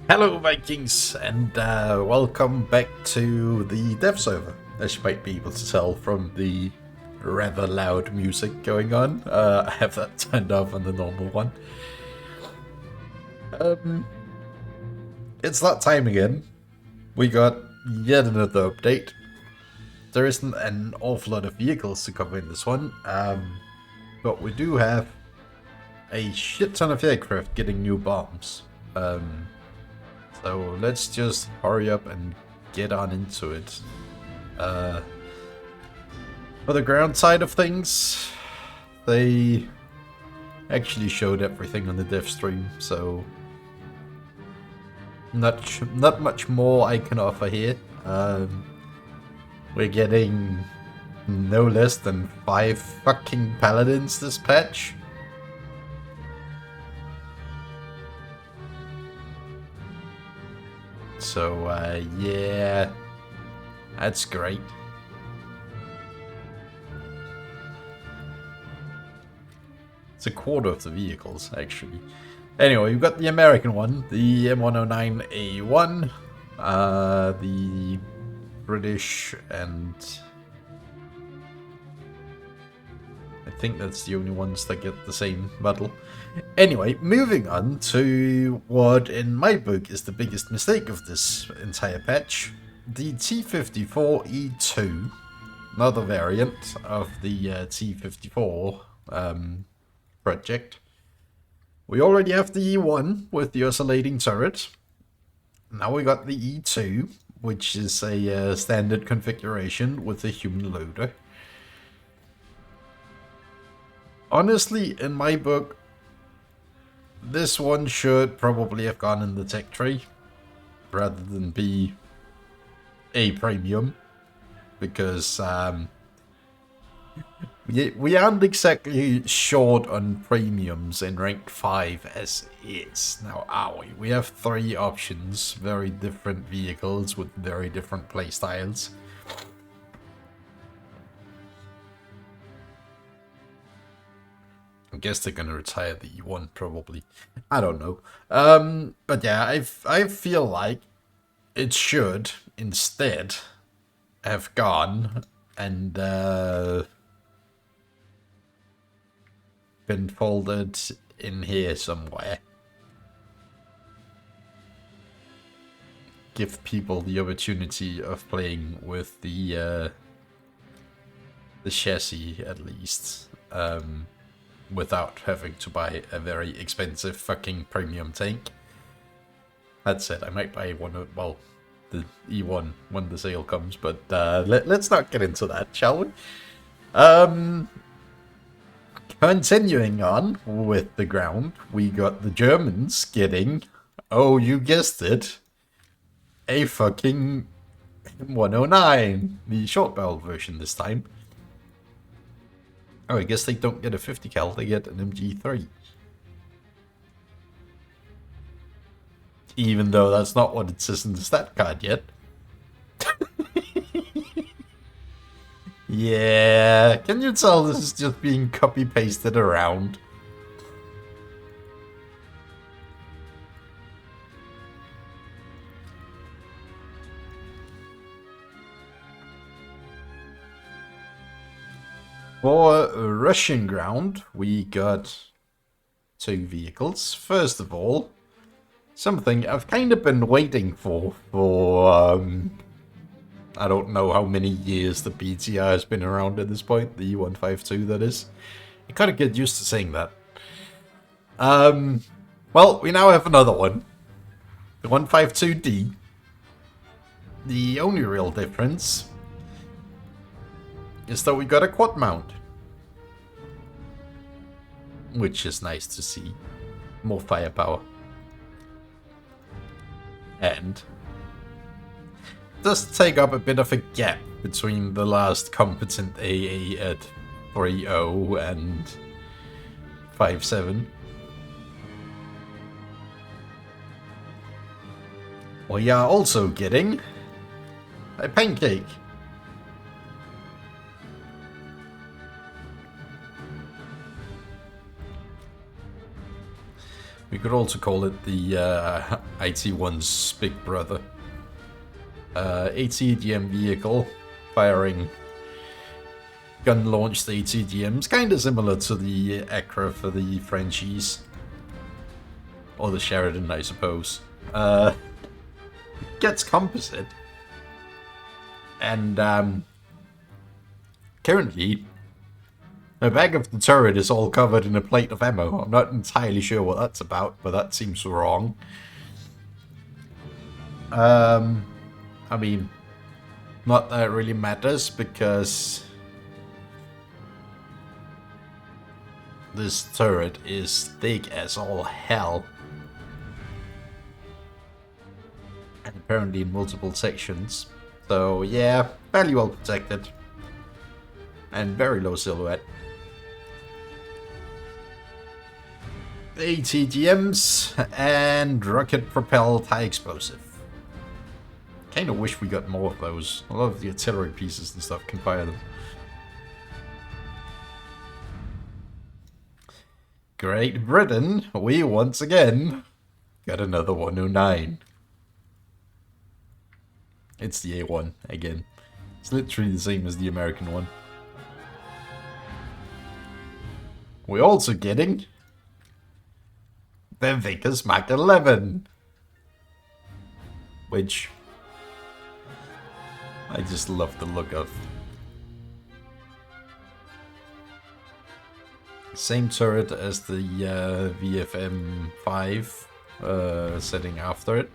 Hello, Vikings, and welcome back to the dev server. As you might be able to tell from the rather loud music going on, I have that turned off on the normal one. It's that time again. We got yet another update. There isn't an awful lot of vehicles to cover in this one, but we do have a shit ton of aircraft getting new bombs. So let's just hurry up and get on into it. For the ground side of things, they actually showed everything on the dev stream, so not much more I can offer here. We're getting no less than 5 fucking paladins this patch. So, yeah, that's great. It's a quarter of the vehicles, actually. Anyway, we've got the American one, the M109A1, the British, and I think that's the only ones that get the same medal. Anyway, moving on to what in my book is the biggest mistake of this entire patch. The T-54E2, another variant of the T-54 project. We already have the E1 with the oscillating turret. Now we got the E2, which is a standard configuration with a human loader. Honestly, in my book, this one should probably have gone in the tech tree rather than be a premium, because we aren't exactly short on premiums in rank 5 as is. Now, are we? We have 3 options, very different vehicles with very different playstyles. I guess they're gonna retire the E1 probably. I don't know. But yeah, I feel like it should instead have gone and been folded in here somewhere. Give people the opportunity of playing with the chassis at least. Without having to buy a very expensive fucking premium tank. That said, I might buy one of, well, the E1 when the sale comes, but let's not get into that, shall we? Continuing on with the ground, we got the Germans getting, oh, you guessed it, a fucking 109, the short barrel version this time. Oh, I guess they don't get a 50 cal, they get an MG3. Even though that's not what it says in the stat card yet. Yeah, can you tell this is just being copy-pasted around? For Russian ground, we got 2 vehicles. First of all, something I've kind of been waiting for I don't know how many years the BTR has been around at this point, the E152 that is. I kind of get used to saying that. Well, we now have another one. The 152D. The only real difference is that we got a quad mount. Which is nice to see. More firepower. And does take up a bit of a gap between the last competent AA at 3.0 and 5.7. We are also getting a pancake. We could also call it the IT-1's big brother. ATGM vehicle, firing gun-launched ATGMs, kind of similar to the Acra for the Frenchies. Or the Sheridan, I suppose. Gets composite. And currently, the back of the turret is all covered in a plate of ammo. I'm not entirely sure what that's about, but that seems wrong. I mean, not that it really matters, because this turret is thick as all hell. And apparently in multiple sections. So yeah, fairly well protected. And very low silhouette. ATGMs and rocket-propelled high-explosive. Kinda wish we got more of those. A lot of the artillery pieces and stuff can fire them. Great Britain, we once again got another 109. It's the A1 again. It's literally the same as the American one. We're also getting the Vickers Mach 11, which I just love the look of. Same turret as the VFM-5 setting after it,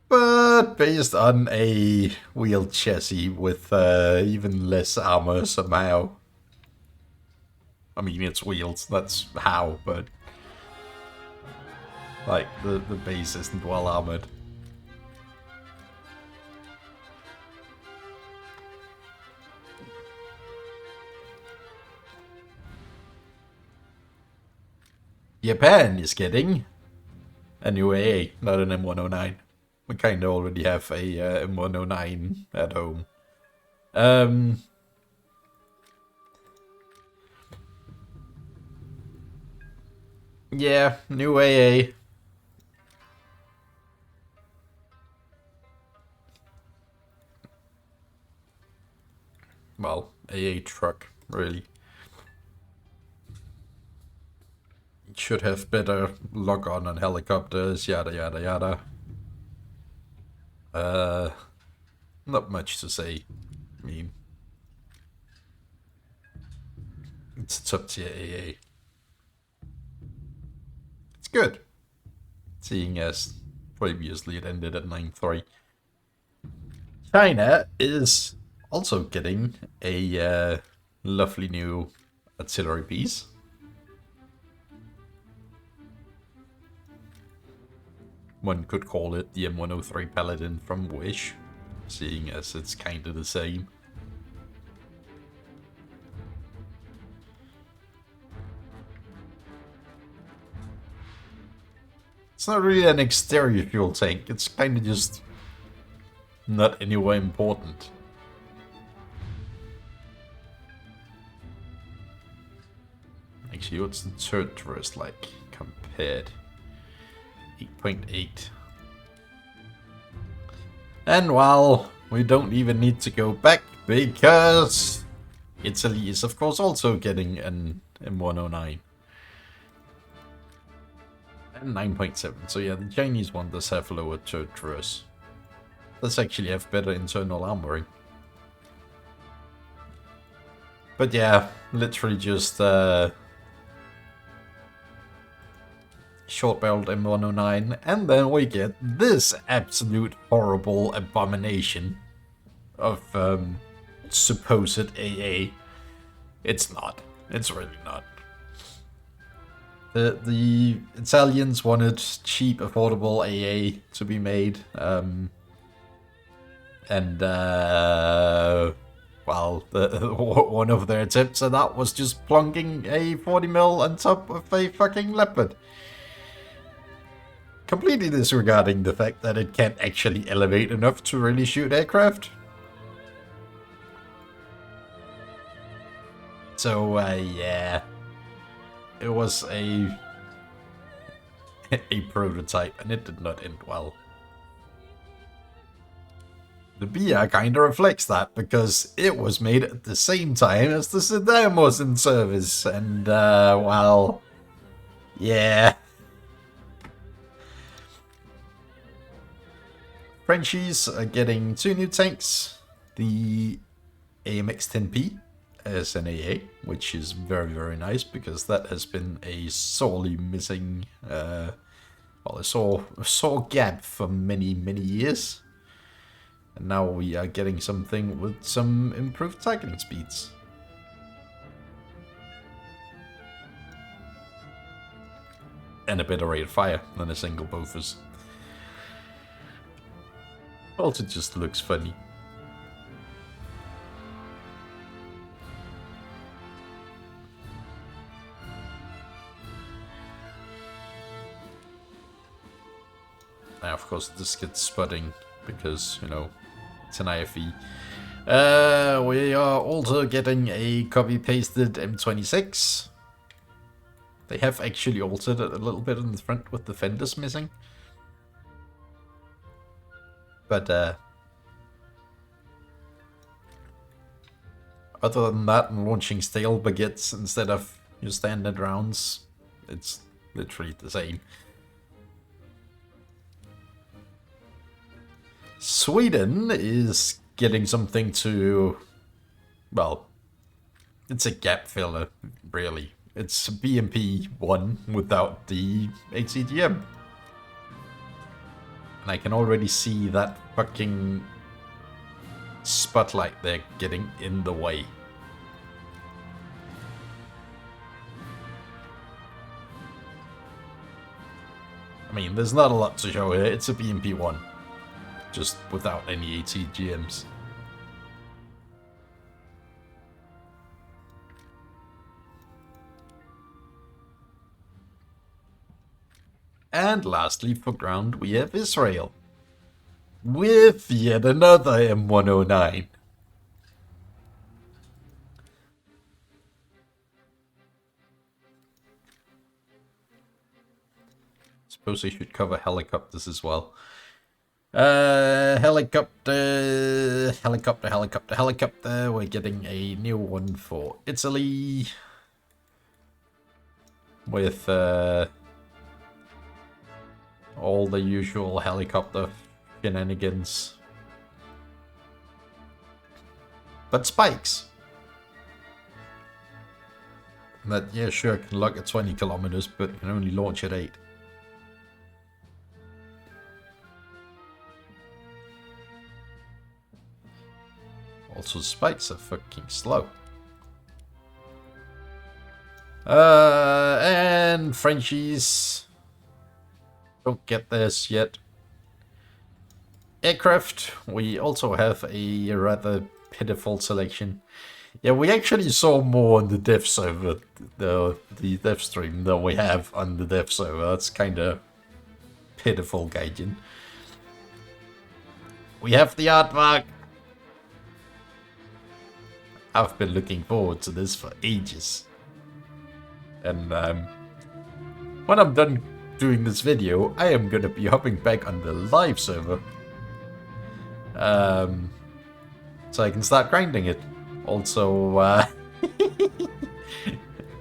but based on a wheeled chassis with even less armor somehow. I mean, it's wheeled, that's how, but like, the base isn't well armored. Japan is getting a new AA, not an M109. We kind of already have a M109 at home. Yeah, new AA. Well, AA truck, really. It should have better lock-on helicopters, yada yada yada. Not much to say. I mean, it's a top tier AA. It's good, seeing as previously it ended at 9.3. China is also getting a lovely new artillery piece. One could call it the M103 Paladin from Wish, seeing as it's kinda the same. It's not really an exterior fuel tank, it's kinda just not anywhere important. Actually, what's the turret thrust like compared? 8.8. And well, we don't even need to go back, because Italy is of course also getting an M109. And 9.7, so yeah, the Chinese one does have lower turret thrust. Does actually have better internal armoring. But yeah, literally just short-barreled M109, and then we get this absolute horrible abomination of supposed AA. It's not. It's really not. The Italians wanted cheap, affordable AA to be made, well, one of their attempts at that was just plonking a 40mm on top of a fucking Leopard. Completely disregarding the fact that it can't actually elevate enough to really shoot aircraft. So, yeah. It was a a prototype, and it did not end well. The BIA kinda reflects that, because it was made at the same time as the sedan was in service, and, well, yeah. Frenchies are getting 2 new tanks. The AMX-10P as an AA, which is very, very nice, because that has been a sorely missing, well, a sore gap for many, many years. And now we are getting something with some improved targeting speeds. And a better rate of fire than a single Bofors. Also just looks funny. Now, of course, this gets spotting because, you know, it's an IFE. We are also getting a copy-pasted M26. They have actually altered it a little bit in the front with the fenders missing. But, other than that, and launching stale baguettes instead of your standard rounds, it's literally the same. Sweden is getting something to, well, it's a gap filler, really. It's BMP-1 without the ATGM. And I can already see that fucking spotlight there getting in the way. I mean, there's not a lot to show here. It's a BMP-1. Just without any ATGMs. And lastly, for ground, we have Israel. With yet another M109. Suppose I should cover helicopters as well. Helicopter. We're getting a new one for Italy. With, all the usual helicopter shenanigans. But spikes. That, yeah, sure, can lock at 20 kilometers, but can only launch at 8. Also, spikes are fucking slow. And Frenchies don't get this yet. Aircraft, we also have a rather pitiful selection. Yeah, we actually saw more on the dev server, the dev stream, than we have on the dev server. That's kind of pitiful, Gaijin. We have the artwork. I've been looking forward to this for ages. And when I'm done doing this video, I am gonna be hopping back on the live server. So I can start grinding it. Also,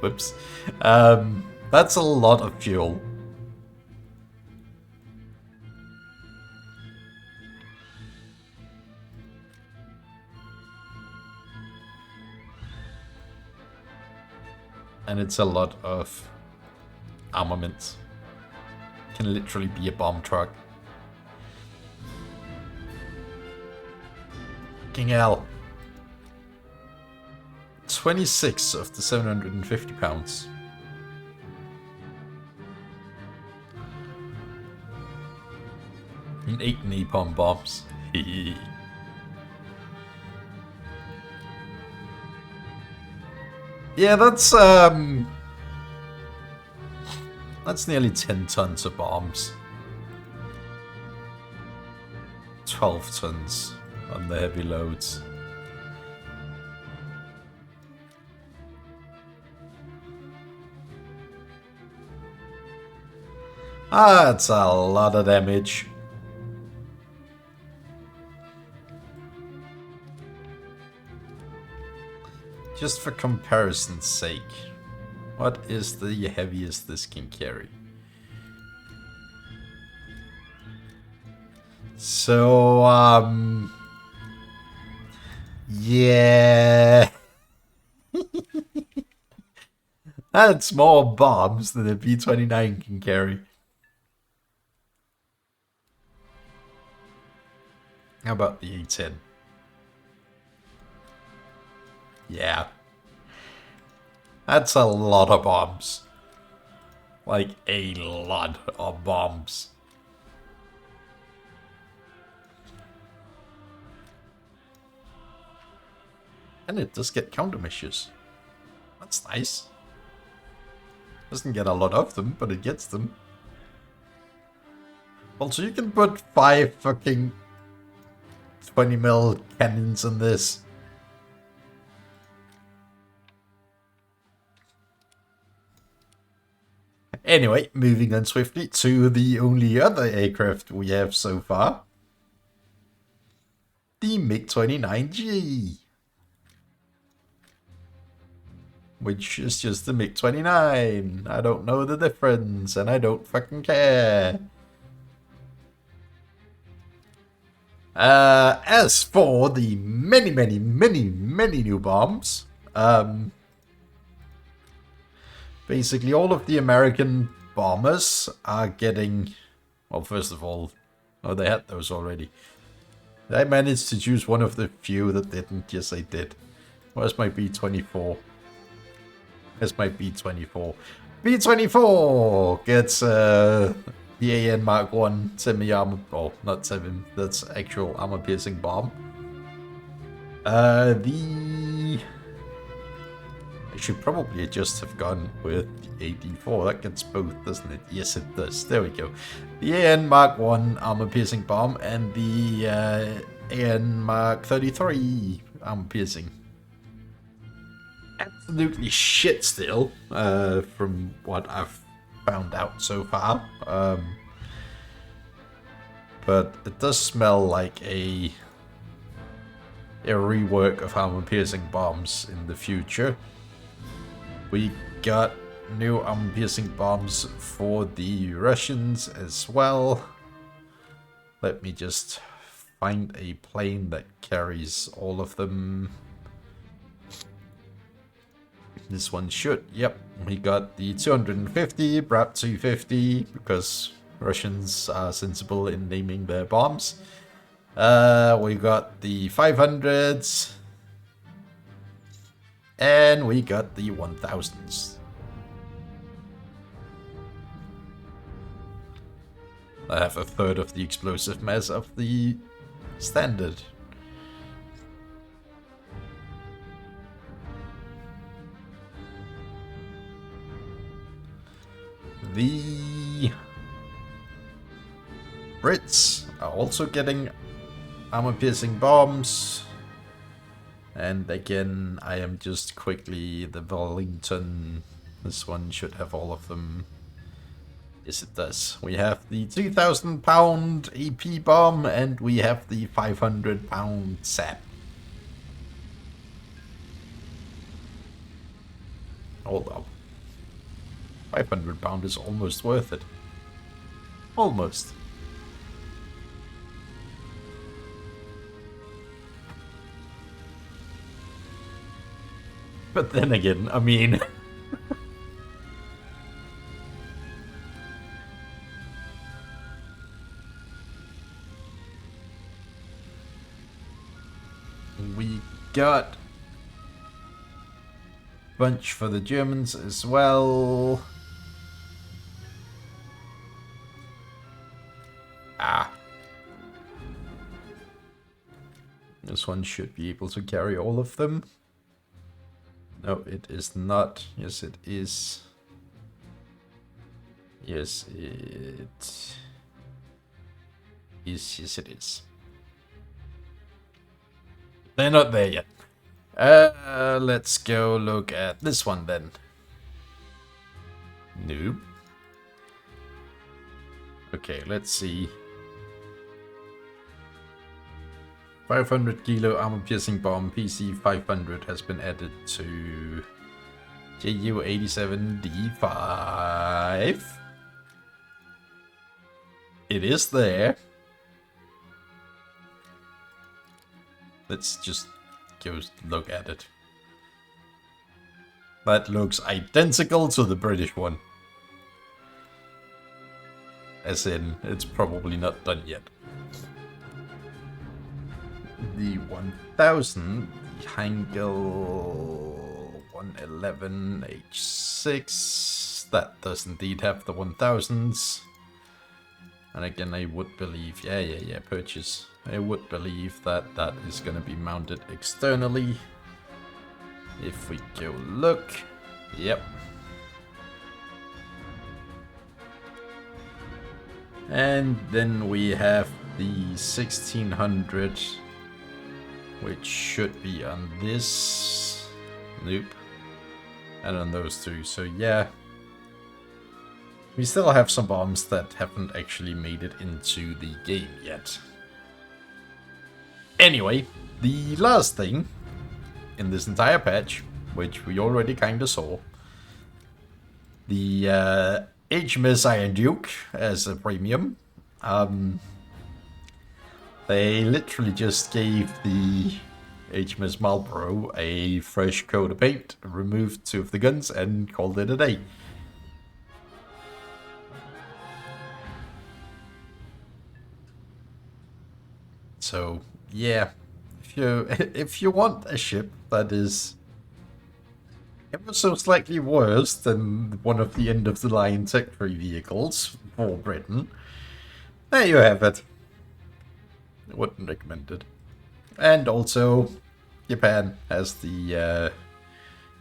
whoops. That's a lot of fuel. And it's a lot of armament. Can literally be a bomb truck. Fucking hell. 26 of the 750 pounds. And 8 napalm bombs. Yeah, that's nearly 10 tons of bombs. 12 tons on the heavy loads. That's a lot of damage. Just for comparison's sake, what is the heaviest this can carry? So, yeah. That's more bombs than a B-29 can carry. How about the A-10? Yeah. That's a lot of bombs. Like, a lot of bombs. And it does get countermeasures. That's nice. Doesn't get a lot of them, but it gets them. Also, you can put 5 fucking 20mm cannons in this. Anyway, moving on swiftly to the only other aircraft we have so far. The MiG-29G. Which is just the MiG-29. I don't know the difference, and I don't fucking care. As for the many new bombs, basically all of the American bombers are getting, well, first of all, oh, they had those already. I managed to choose one of the few that didn't. Yes, I did. Where's my B-24? Here's my B-24. B-24 gets the AN Mark 1 semi-armor, oh, not semi, that's actual armor-piercing bomb. I should probably just have gone with the AD4. That gets both, doesn't it? Yes, it does. There we go. The AN Mark 1 armor-piercing bomb and the AN Mark 33 armor-piercing. Absolutely shit still, from what I've found out so far. But it does smell like a rework of armor-piercing bombs in the future. We got new armor-piercing bombs for the Russians as well. Let me just find a plane that carries all of them. This one should. Yep, we got the 250, Brap 250, because Russians are sensible in naming their bombs. We got the 500s. And we got the 1000s. I have a third of the explosive mass of the standard. The Brits are also getting armor-piercing bombs. And again, I am just quickly the Wellington. This one should have all of them. Yes, it does. We have the 2,000-pound AP bomb, and we have the 500-pound SAP. Hold up. 500-pound is almost worth it. Almost. But then again, I mean... we got a bunch for the Germans as well. This one should be able to carry all of them. No, it is not. Yes, it is. Yes, it is. Yes, it is. They're not there yet. Let's go look at this one then. Nope. Okay, let's see. 500 kilo armor piercing bomb PC 500 has been added to JU 87D5. It is there. Let's just go look at it. That looks identical to the British one. As in, it's probably not done yet. The 1000 Hangul 111 H6. That does indeed have the 1000s. And again, I would believe, yeah, purchase. I would believe that that is going to be mounted externally. If we go look, yep. And then we have the 1600, which should be on this. Nope. And on those two, so yeah. We still have some bombs that haven't actually made it into the game yet. Anyway, the last thing in this entire patch, which we already kinda saw, the HMS Iron Duke as a premium. They literally just gave the HMS Marlborough a fresh coat of paint, removed 2 of the guns, and called it a day. So yeah, if you want a ship that is ever so slightly worse than one of the end of the line Tech 3 vehicles for Britain, there you have it. I wouldn't recommend it. And also, Japan has the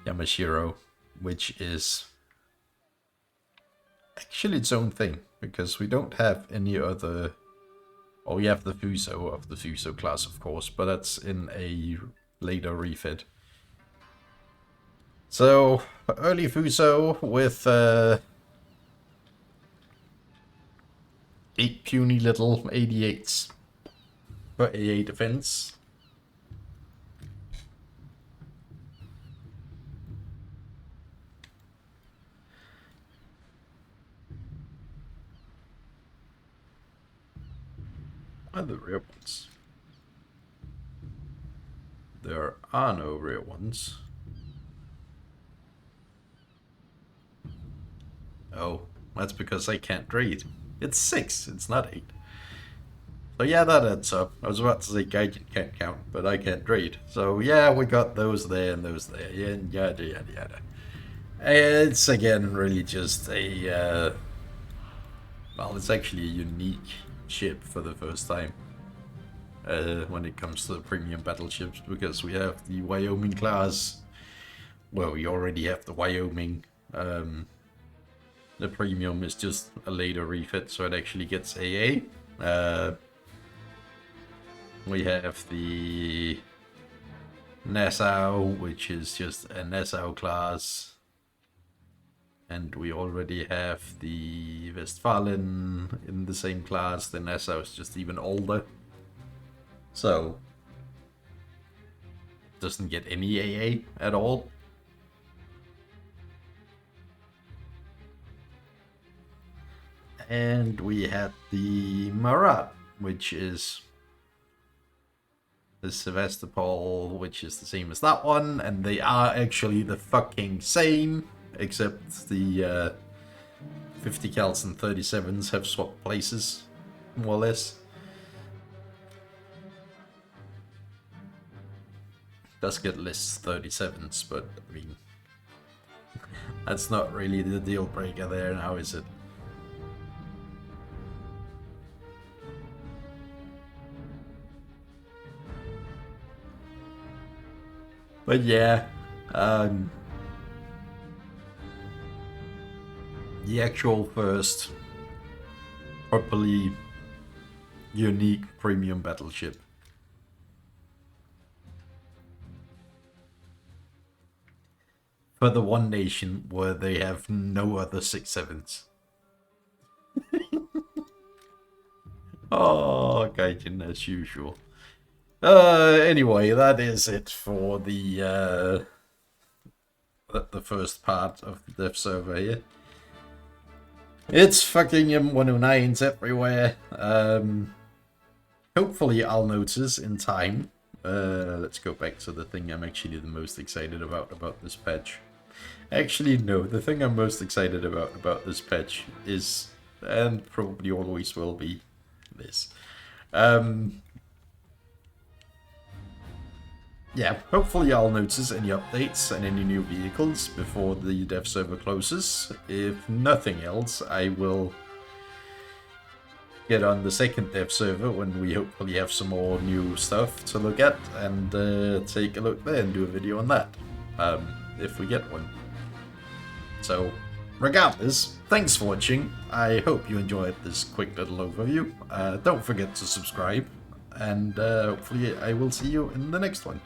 Yamashiro, which is actually its own thing, because we don't have any other. Oh, we have the Fuso of the Fuso class, of course, but that's in a later refit. So, early Fuso with 8 puny little 88s for AA defense. And the rear ones. There are no rear ones. Oh, that's because I can't read. It's 6, it's not 8. So yeah, that adds up. I was about to say Gaijin can't count, but I can't read. So yeah, we got those there and those there, and yada yada yada. It's again really just a, well, it's actually a unique ship for the first time when it comes to the premium battleships, because we have the Wyoming class. Well, we already have the Wyoming. The premium is just a later refit, so it actually gets AA. We have the Nassau, which is just a Nassau class. And we already have the Westfalen in the same class. The Nassau is just even older. So, doesn't get any AA at all. And we had the Marat, which is the Sevastopol, which is the same as that one, and they are actually the fucking same, except the 50 cals and 37s have swapped places, more or less. Does get less 37s, but I mean, that's not really the deal breaker there now, is it? But yeah, the actual first properly unique premium battleship. For the one nation where they have no other 6.7s. Oh, Gaijin as usual. Anyway, that is it for the first part of the dev server here. It's fucking M109s everywhere. Hopefully I'll notice in time. Let's go back to the thing I'm actually the most excited about this patch. Actually, no, the thing I'm most excited about this patch is, and probably always will be, this. Yeah, hopefully I'll notice any updates and any new vehicles before the dev server closes. If nothing else, I will get on the second dev server when we hopefully have some more new stuff to look at, and take a look there and do a video on that, if we get one. So, regardless, thanks for watching. I hope you enjoyed this quick little overview. Don't forget to subscribe, and hopefully I will see you in the next one.